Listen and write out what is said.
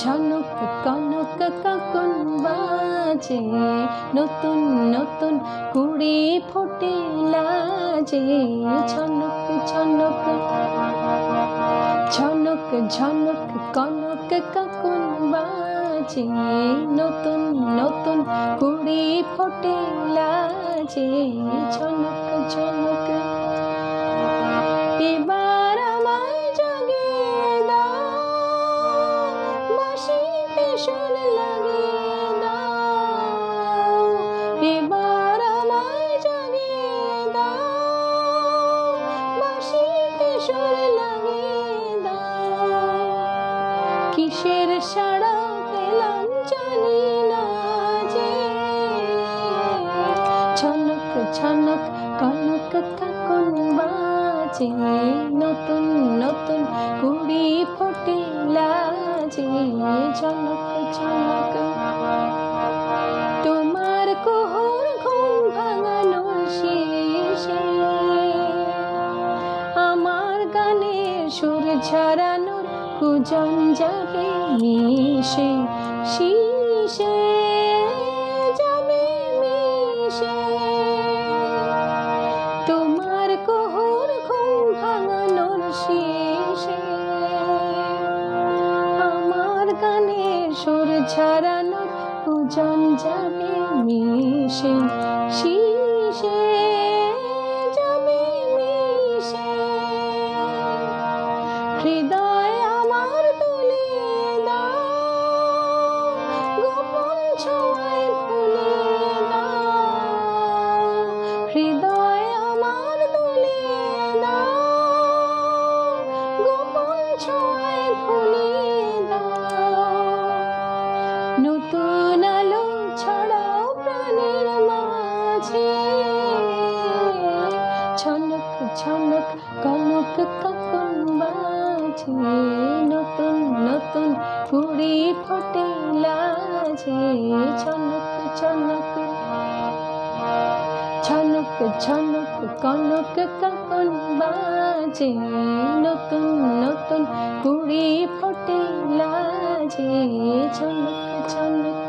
ঝনক কনক কাকন বাজে, নতুন নতুন কুড়ি ফোটে লাজে। ঝনক ঝনক ঝনক ঝনক কনক কাকন বাজে, নতুন নতুন কুড়ি ফোটে লাজে। ঝনক ঝনক এবার আমায় জাগিয়ে দাও, বাঁশিতে সুর লাগিয়ে দাও। এবার আমায় জাগিয়ে দাও, বাঁশিতে সুর লাগিয়ে দাও। কিসের সাড়া পেলাম জানি না যে, ঝনক ঝনক কনক কাকন বাজে, নতুন নতুন কুড়ি ফোটে লাজে। ঝনক ঝনক তোমার কুহুর ঘুম ভাঙানোর শেষে, আমার গানের সুর ঝরানোর কুজন যাবে মিশে, শিশে যাবে মিশে। তোমার কুহুর ঘুম ভাঙানোর শেষে, আমার গানের সুর ঝরানোর কুজন যাবে মিশে, শিশে যাবে মিশে। হৃদয় আমার তুলিয়ে দাও, গোপন ছোঁয়ায় ভুলিয়ে দাও। হৃদয় আমার তুলিয়ে দাও, গোপন ছোঁয়ায় ভুলিয়ে দাও। নতুন আলো ছড়াও প্রাণের মাঝে, ঝনক ঝনক কনক কাকন বাজে, নতুন নতুন কুড়ি ফোটে লাজে। ঝনক ঝনক ঝনক ঝনক কনক কাকন বাজে, নতুন নতুন কুড়ি ফোটে লাজে। ঝনক ঝনক